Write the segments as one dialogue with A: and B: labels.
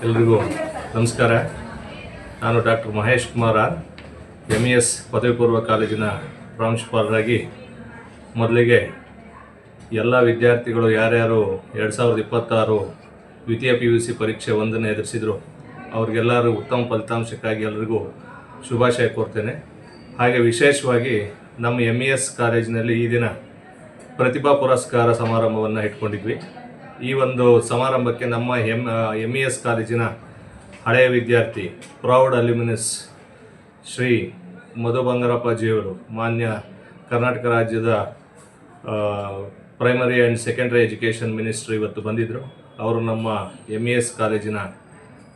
A: ಎಲ್ರಿಗೂ ನಮಸ್ಕಾರ. ನಾನು ಡಾಕ್ಟರ್ ಮಹೇಶ್ ಕುಮಾರ್ MES ಪದವಿ ಪೂರ್ವ ಕಾಲೇಜಿನ ಪ್ರಾಂಶುಪಾಲರಾಗಿ ಮೊದಲಿಗೆ ಎಲ್ಲ ವಿದ್ಯಾರ್ಥಿಗಳು ಯಾರ್ಯಾರು 2026 ದ್ವಿತೀಯ PUC ಪರೀಕ್ಷೆ 1ನೇ ಎದುರಿಸಿದ್ರು ಅವ್ರಿಗೆಲ್ಲರೂ ಉತ್ತಮ ಫಲಿತಾಂಶಕ್ಕಾಗಿ ಎಲ್ರಿಗೂ ಶುಭಾಶಯ ಕೋರ್ತೇನೆ. ಹಾಗೆ ವಿಶೇಷವಾಗಿ ನಮ್ಮ MES ಕಾಲೇಜಿನಲ್ಲಿ ಈ ದಿನ ಪ್ರತಿಭಾ ಪುರಸ್ಕಾರ ಸಮಾರಂಭವನ್ನು ಇಟ್ಕೊಂಡಿದ್ವಿ. ಈ ಒಂದು ಸಮಾರಂಭಕ್ಕೆ ನಮ್ಮ MES ಕಾಲೇಜಿನ ಹಳೆಯ ವಿದ್ಯಾರ್ಥಿ ಪ್ರೌಡ್ ಅಲ್ಯುಮಿನಸ್ ಶ್ರೀ ಮಧು ಬಂಗಾರಪ್ಪಾಜಿಯವರು ಮಾನ್ಯ ಕರ್ನಾಟಕ ರಾಜ್ಯದ primary and secondary education minister ಇವತ್ತು ಬಂದಿದ್ದರು. ಅವರು ನಮ್ಮ MES ಕಾಲೇಜಿನ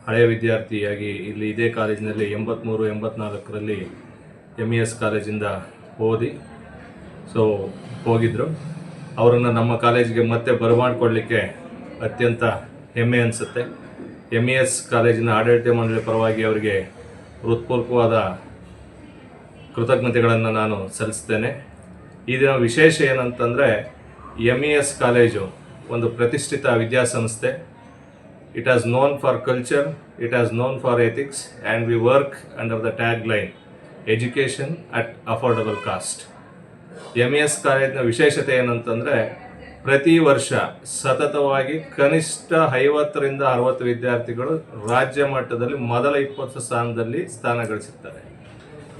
A: ಹಳೆಯ ವಿದ್ಯಾರ್ಥಿಯಾಗಿ ಇಲ್ಲಿ ಇದೇ ಕಾಲೇಜಿನಲ್ಲಿ 83-84ರಲ್ಲಿ MES ಕಾಲೇಜಿಂದ ಓದಿ ಹೋಗಿದ್ದರು. ಅವರನ್ನು ನಮ್ಮ ಕಾಲೇಜಿಗೆ ಮತ್ತೆ ಬರಮಾಡಿಕೊಳ್ಳಲಿಕ್ಕೆ ಅತ್ಯಂತ ಹೆಮ್ಮೆ ಅನಿಸುತ್ತೆ. MES ಕಾಲೇಜಿನ ಆಡಳಿತ ಮಂಡಳಿ ಪರವಾಗಿ ಅವರಿಗೆ ಹೃತ್ಪೂರ್ವಕವಾದ ಕೃತಜ್ಞತೆಗಳನ್ನು ನಾನು ಸಲ್ಲಿಸ್ತೇನೆ. ಈ ದಿನ ವಿಶೇಷ ಏನಂತಂದರೆ MES ಕಾಲೇಜು ಒಂದು ಪ್ರತಿಷ್ಠಿತ ವಿದ್ಯಾಸಂಸ್ಥೆ. It as known for culture, it as known for ethics and we work under the tag line education at affordable cost. MES ಕಾಲೇಜಿನ ವಿಶೇಷತೆ ಏನಂತಂದರೆ ಪ್ರತಿ ವರ್ಷ ಸತತವಾಗಿ ಕನಿಷ್ಠ 50ರಿಂದ 60 ವಿದ್ಯಾರ್ಥಿಗಳು ರಾಜ್ಯ ಮಟ್ಟದಲ್ಲಿ ಮೊದಲ 20 ಸ್ಥಾನದಲ್ಲಿ ಸ್ಥಾನ ಗಳಿಸುತ್ತಾರೆ.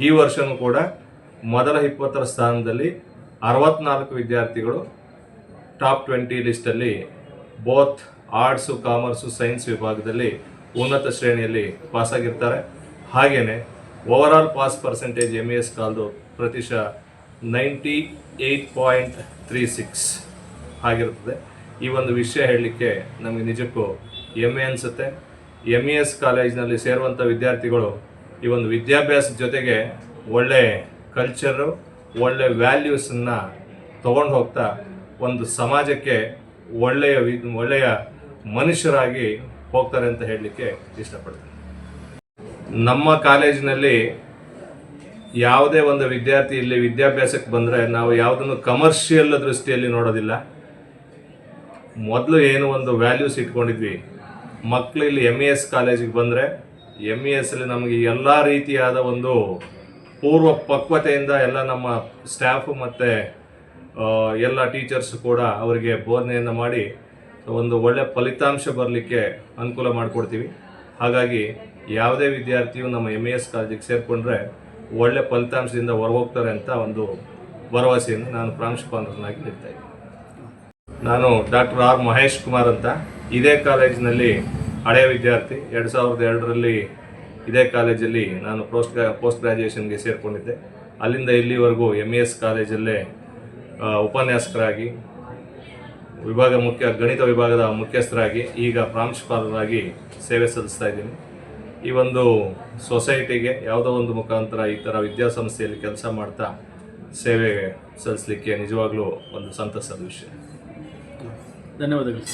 A: ಈ ವರ್ಷವೂ ಕೂಡ ಮೊದಲ 20ರ ಸ್ಥಾನದಲ್ಲಿ 64 ವಿದ್ಯಾರ್ಥಿಗಳು ಟಾಪ್ 20 ಲಿಸ್ಟಲ್ಲಿ ಬೋತ್ ಆರ್ಟ್ಸು, ಕಾಮರ್ಸು, ಸೈನ್ಸ್ ವಿಭಾಗದಲ್ಲಿ ಉನ್ನತ ಶ್ರೇಣಿಯಲ್ಲಿ ಪಾಸಾಗಿರ್ತಾರೆ. ಹಾಗೆಯೇ ಓವರಾಲ್ ಪಾಸ್ ಪರ್ಸೆಂಟೇಜ್ MES ಕಾಲ್ದು ಪ್ರತಿಶತ 98.36 ಆಗಿರುತ್ತದೆ. ಈ ಒಂದು ವಿಷಯ ಹೇಳಲಿಕ್ಕೆ ನಮಗೆ ನಿಜಕ್ಕೂ ಹೆಮ್ಮೆ ಅನಿಸುತ್ತೆ. MES ಕಾಲೇಜಿನಲ್ಲಿ ಸೇರುವಂಥ ವಿದ್ಯಾರ್ಥಿಗಳು ಈ ಒಂದು ವಿದ್ಯಾಭ್ಯಾಸದ ಜೊತೆಗೆ ಒಳ್ಳೆ ಕಲ್ಚರು, ಒಳ್ಳೆ ವ್ಯಾಲ್ಯೂಸನ್ನು ತೊಗೊಂಡು ಹೋಗ್ತಾ ಒಂದು ಸಮಾಜಕ್ಕೆ ಒಳ್ಳೆಯ ಮನುಷ್ಯರಾಗಿ ಹೋಗ್ತಾರೆ ಅಂತ ಹೇಳಲಿಕ್ಕೆ ಇಷ್ಟಪಡ್ತೀನಿ. ನಮ್ಮ ಕಾಲೇಜಿನಲ್ಲಿ ಯಾವುದೇ ಒಂದು ವಿದ್ಯಾರ್ಥಿ ಇಲ್ಲಿ ವಿದ್ಯಾಭ್ಯಾಸಕ್ಕೆ ಬಂದರೆ ನಾವು ಯಾವುದನ್ನು ಕಮರ್ಷಿಯಲ್ ದೃಷ್ಟಿಯಲ್ಲಿ ನೋಡೋದಿಲ್ಲ. ಮೊದಲು ಏನು ಒಂದು ವ್ಯಾಲ್ಯೂಸ್ ಇಟ್ಕೊಂಡಿದ್ವಿ, ಮಕ್ಕಳು ಇಲ್ಲಿ MES ಕಾಲೇಜಿಗೆ ಬಂದರೆ MESಲ್ಲಿ ನಮಗೆ ಎಲ್ಲ ರೀತಿಯಾದ ಒಂದು ಪೂರ್ವ ಪಕ್ವತೆಯಿಂದ ಎಲ್ಲ ನಮ್ಮ ಸ್ಟಾಫು ಮತ್ತು ಎಲ್ಲ ಟೀಚರ್ಸು ಕೂಡ ಅವರಿಗೆ ಬೋಧನೆಯನ್ನು ಮಾಡಿ ಒಂದು ಒಳ್ಳೆಯ ಫಲಿತಾಂಶ ಬರಲಿಕ್ಕೆ ಅನುಕೂಲ ಮಾಡಿಕೊಡ್ತೀವಿ. ಹಾಗಾಗಿ ಯಾವುದೇ ವಿದ್ಯಾರ್ಥಿಯು ನಮ್ಮ MES ಕಾಲೇಜಿಗೆ ಸೇರಿಕೊಂಡ್ರೆ ಒಳ್ಳೆ ಫಲಿತಾಂಶದಿಂದ ಹೊರಗೋಗ್ತಾರೆ ಅಂತ ಒಂದು ಭರವಸೆಯನ್ನು ನಾನು ಪ್ರಾಂಶುಪಾಲರನ್ನಾಗಿ ನೀಡ್ತಾ ಇದ್ದೀನಿ. ನಾನು ಡಾಕ್ಟರ್ ಮಹೇಶ್ ಕುಮಾರ್ ಅಂತ ಇದೇ ಕಾಲೇಜಿನಲ್ಲಿ ಹಳೆಯ ವಿದ್ಯಾರ್ಥಿ. 2002ರಲ್ಲಿ ಇದೇ ಕಾಲೇಜಲ್ಲಿ ನಾನು ಪೋಸ್ಟ್ ಗ್ರ್ಯಾಜುಯೇಷನ್ಗೆ ಸೇರಿಕೊಂಡಿದ್ದೆ. ಅಲ್ಲಿಂದ ಇಲ್ಲಿವರೆಗೂ MES ಕಾಲೇಜಲ್ಲೇ ಉಪನ್ಯಾಸಕರಾಗಿ ಗಣಿತ ವಿಭಾಗದ ಮುಖ್ಯಸ್ಥರಾಗಿ ಈಗ ಪ್ರಾಂಶುಪಾಲರಾಗಿ ಸೇವೆ ಸಲ್ಲಿಸ್ತಾ ಇದ್ದೀನಿ. ಈ ಒಂದು ಸೊಸೈಟಿಗೆ ಯಾವುದೋ ಒಂದು ಮುಖಾಂತರ ಈ ಥರ ವಿದ್ಯಾಸಂಸ್ಥೆಯಲ್ಲಿ ಕೆಲಸ ಮಾಡ್ತಾ ಸೇವೆ ಸಲ್ಲಿಸಲಿಕ್ಕೆ ನಿಜವಾಗ್ಲೂ ಒಂದು ಸಂತಸದ ವಿಷಯ.
B: ಧನ್ಯವಾದಗಳು.